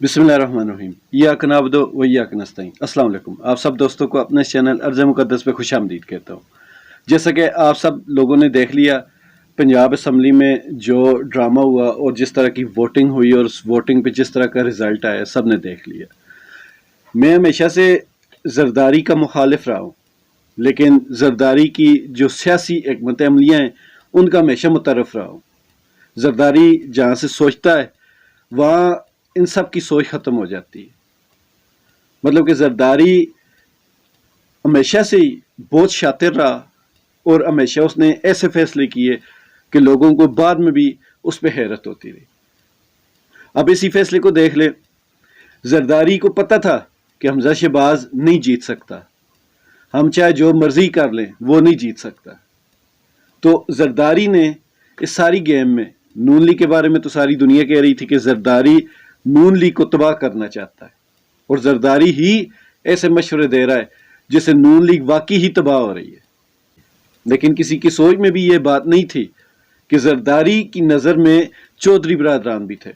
बिस्मिल्लाहिर्रहमानिर्रहीम इय्याक नअबुदु व इय्याक नस्तईन। अस्सलाम वालेकुम। आप सब दोस्तों को अपने चैनल अर्ज़ मुक़द्दस पे खुशामदीद कहता हूँ। जैसा कि आप सब लोगों ने देख लिया, पंजाब असम्बली में जो ड्रामा हुआ और जिस तरह की वोटिंग हुई और उस वोटिंग पे जिस तरह का रिज़ल्ट आया, सब ने देख लिया। मैं हमेशा से ज़रदारी का मुखालिफ रहा हूँ, लेकिन ज़रदारी की जो सियासी हिकमत अमलियाँ हैं उनका हमेशा मुतरफ रहा हूँ। ज़रदारी जहाँ से सोचता है वहाँ इन सब की सोच ख़त्म हो जाती है। मतलब कि ज़रदारी हमेशा से ही बहुत शातिर रहा और हमेशा उसने ऐसे फैसले किए कि लोगों को बाद में भी उस पर हैरत होती रही। अब इसी फैसले को देख ले, ज़रदारी को पता था कि हमज़ा शहबाज नहीं जीत सकता, हम चाहे जो मर्जी कर लें वो नहीं जीत सकता। तो ज़रदारी ने इस सारी गेम में नून लीग के बारे में तो सारी दुनिया कह रही थी कि ज़रदारी नून लीग को तबाह करना चाहता है और ज़रदारी ही ऐसे मशवरे दे रहा है जिससे नून लीग वाकई ही तबाह हो रही है। लेकिन किसी की सोच में भी ये बात नहीं थी कि ज़रदारी की नज़र में चौधरी बरादरान भी थे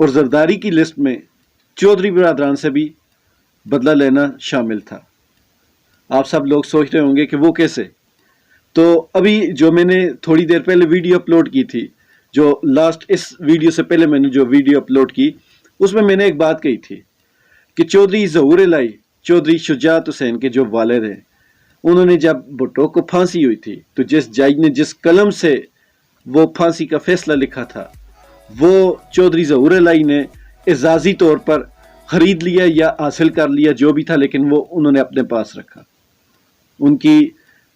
और ज़रदारी की लिस्ट में चौधरी बरादरान से भी बदला लेना शामिल था। आप सब लोग सोच रहे होंगे कि वो कैसे। तो अभी जो मैंने थोड़ी देर पहले वीडियो अपलोड की थी, जो लास्ट इस वीडियो से पहले मैंने जो वीडियो अपलोड की, उसमें मैंने एक बात कही थी कि चौधरी ज़हूर इलाही चौधरी शुजात हुसैन के जो वालिद हैं, उन्होंने जब भुट्टो को फांसी हुई थी तो जिस जज ने जिस कलम से वो फांसी का फैसला लिखा था वो चौधरी ज़हूर इलाही ने एजाजी तौर पर ख़रीद लिया या हासिल कर लिया, जो भी था, लेकिन वो उन्होंने अपने पास रखा। उनकी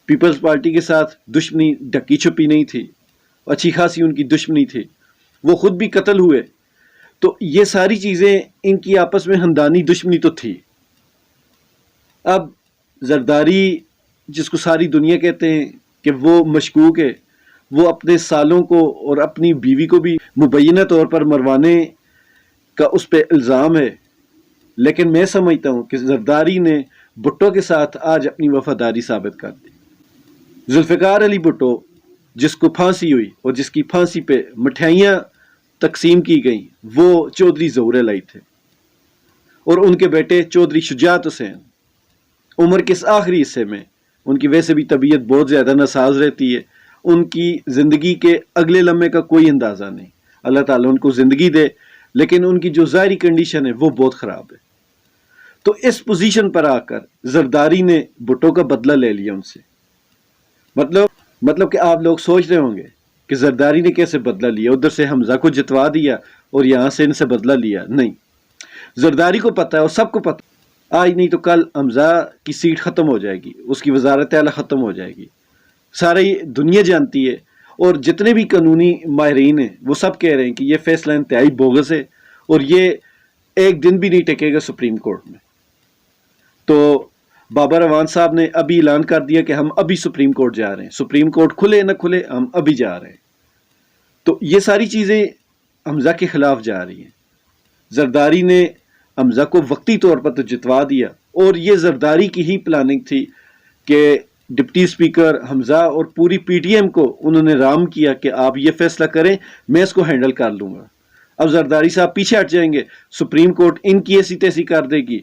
पीपल्स पार्टी के साथ दुश्मनी ढकी छुपी नहीं थी, अच्छी खासी उनकी दुश्मनी थी, वो खुद भी कत्ल हुए। तो ये सारी चीज़ें इनकी आपस में हमदानी दुश्मनी तो थी। अब ज़रदारी जिसको सारी दुनिया कहते हैं कि वो मशकूक है, वो अपने सालों को और अपनी बीवी को भी मुबैना तौर पर मरवाने का उस पर इल्ज़ाम है, लेकिन मैं समझता हूँ कि ज़रदारी ने भुट्टो के साथ आज अपनी वफादारी साबित कर दी। जुल्फ़िकार अली भुट्टो जिसको फांसी हुई और जिसकी फांसी पे मिठाइयाँ तकसीम की गई, वो चौधरी ज़हूर इलाही थे और उनके बेटे चौधरी शुजात हुसैन उम्र के इस आखिरी हिस्से में, उनकी वैसे भी तबीयत बहुत ज़्यादा नासाज रहती है, उनकी ज़िंदगी के अगले लम्हे का कोई अंदाज़ा नहीं। अल्लाह ताला उनको ज़िंदगी दे, लेकिन उनकी जो ज़ाहिरी कंडीशन है वो बहुत ख़राब है। तो इस पोजीशन पर आकर ज़रदारी ने भुट्टो का बदला ले लिया उनसे। मतलब कि आप लोग सोच रहे होंगे कि ज़रदारी ने कैसे बदला लिया, उधर से हमज़ा को जितवा दिया और यहाँ से इनसे बदला लिया। नहीं, ज़रदारी को पता है और सबको पता है, आज नहीं तो कल हमज़ा की सीट ख़त्म हो जाएगी, उसकी वज़ारत आला ख़त्म हो जाएगी, सारी दुनिया जानती है। और जितने भी कानूनी माहिरीन हैं वो सब कह रहे हैं कि ये फैसला इंतहाई बोगस है और ये एक दिन भी नहीं टिकेगा सुप्रीम कोर्ट में। तो बाबर अवान साहब ने अभी ऐलान कर दिया कि हम अभी सुप्रीम कोर्ट जा रहे हैं, सुप्रीम कोर्ट खुले न खुले हम अभी जा रहे हैं। तो ये सारी चीज़ें हमज़ा के खिलाफ जा रही हैं। ज़रदारी ने हमज़ा को वक्ती तौर पर तो जितवा दिया और ये ज़रदारी की ही प्लानिंग थी कि डिप्टी स्पीकर हमज़ा और पूरी पीटीएम को उन्होंने राम किया कि आप ये फैसला करें, मैं इसको हैंडल कर लूँगा। अब ज़रदारी साहब पीछे हट जाएंगे, सुप्रीम कोर्ट इनकी ऐसी तैसी कर देगी,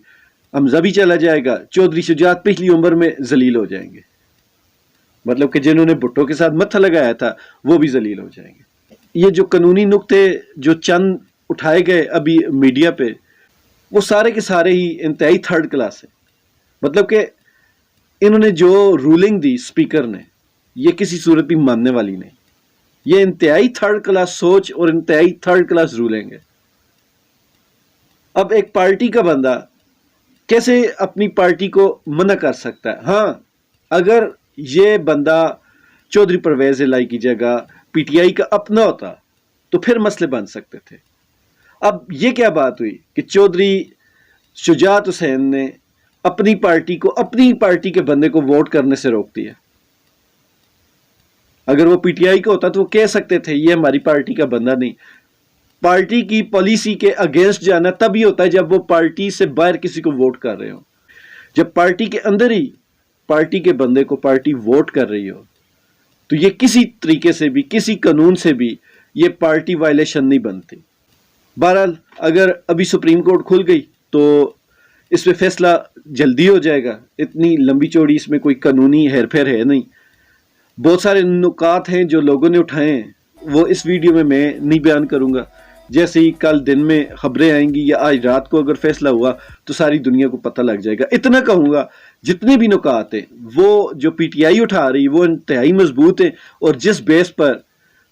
हमज़ा भी चला जाएगा, चौधरी शुजात पिछली उम्र में जलील हो जाएंगे। मतलब कि जिन्होंने भुट्टो के साथ मत्था लगाया था वो भी जलील हो जाएंगे। ये जो कानूनी नुक्ते जो चंद उठाए गए अभी मीडिया पे, वो सारे के सारे ही इंतहाई थर्ड क्लास है। मतलब कि इन्होंने जो रूलिंग दी स्पीकर ने, ये किसी सूरत भी मानने वाली नहीं। ये इंतहाई थर्ड क्लास सोच और इंतहाई थर्ड क्लास रूलिंग है। अब एक पार्टी का बंदा कैसे अपनी पार्टी को मना कर सकता है? हाँ, अगर ये बंदा चौधरी परवेज़ इलाही की जगह पीटीआई का अपना होता तो फिर मसले बन सकते थे। अब ये क्या बात हुई कि चौधरी शुजात हुसैन ने अपनी पार्टी को, अपनी पार्टी के बंदे को वोट करने से रोक दिया। अगर वो पीटीआई का होता तो वो कह सकते थे ये हमारी पार्टी का बंदा नहीं। पार्टी की पॉलिसी के अगेंस्ट जाना तभी होता है जब वो पार्टी से बाहर किसी को वोट कर रहे हो। जब पार्टी के अंदर ही पार्टी के बंदे को पार्टी वोट कर रही हो तो ये किसी तरीके से भी, किसी कानून से भी ये पार्टी वायलेशन नहीं बनती। बहरहाल अगर अभी सुप्रीम कोर्ट खुल गई तो इस पे फैसला जल्दी हो जाएगा, इतनी लंबी चौड़ी इसमें कोई कानूनी हेर फेर है नहीं। बहुत सारे नुकात हैं जो लोगों ने उठाए हैं, वो इस वीडियो में मैं नहीं बयान करूंगा। जैसे ही कल दिन में खबरें आएंगी या आज रात को अगर फैसला हुआ तो सारी दुनिया को पता लग जाएगा। इतना कहूंगा, जितने भी नुकात हैं वो जो पीटीआई उठा रही वो इंतहाई मजबूत है, और जिस बेस पर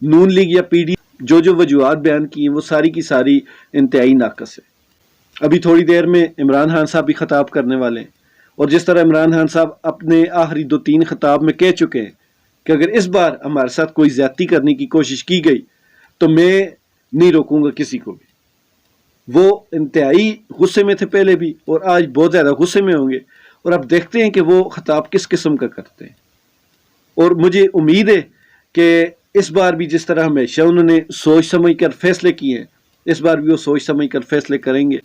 नून लीग या पीडी जो वजूहात बयान की हैं वो सारी की सारी इंतहाई नाकस है। अभी थोड़ी देर में इमरान खान साहब भी खिताब करने वाले हैं, और जिस तरह इमरान खान साहब अपने आखिरी 2-3 खिताब में कह चुके हैं कि अगर इस बार हमारे साथ कोई ज्यादती करने की कोशिश की गई तो मैं नहीं रोकूंगा किसी को भी। वो इंतहाई गुस्से में थे पहले भी, और आज बहुत ज्यादा गुस्से में होंगे, और अब देखते हैं कि वो खिताब किस किस्म का करते हैं। और मुझे उम्मीद है कि इस बार भी जिस तरह हमेशा उन्होंने सोच समझ कर फैसले किए हैं, इस बार भी वो सोच समझ कर फैसले करेंगे।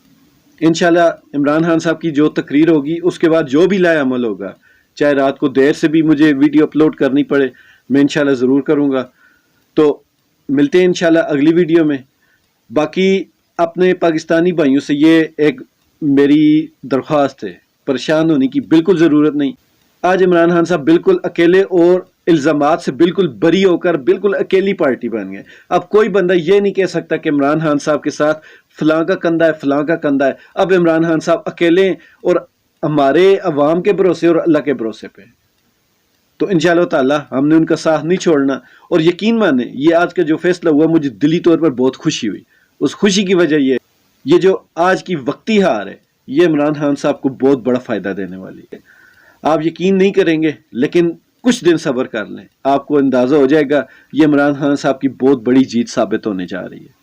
इंशाल्लाह इमरान खान साहब की जो तकरीर होगी उसके बाद जो भी लाए अमल होगा, चाहे रात को देर से भी मुझे वीडियो अपलोड करनी पड़े, मैं इंशाल्लाह ज़रूर करूँगा। तो मिलते हैं इंशाल्लाह अगली वीडियो में। बाकी अपने पाकिस्तानी भाइयों से ये एक मेरी दरख्वास्त है, परेशान होने की बिल्कुल ज़रूरत नहीं। आज इमरान खान साहब बिल्कुल अकेले और इल्ज़ामात से बिल्कुल बरी होकर बिल्कुल अकेली पार्टी बन गए। अब कोई बंदा ये नहीं कह सकता कि इमरान खान साहब के साथ फलां का कंधा है, फलां का कंधा है। अब इमरान खान साहब अकेले हैं और हमारे अवाम के भरोसे और अल्लाह के भरोसे पे। तो इंशाअल्लाह ताला हमने उनका साथ नहीं छोड़ना। और यकीन माने ये आज का जो फैसला हुआ मुझे दिली तौर पर बहुत खुशी हुई। उस खुशी की वजह ये जो आज की वक्ती हार है ये इमरान खान साहब को बहुत बड़ा फ़ायदा देने वाली है। आप यकीन नहीं करेंगे, लेकिन कुछ दिन सब्र कर लें, आपको अंदाज़ा हो जाएगा ये इमरान खान साहब की बहुत बड़ी जीत साबित होने जा रही है।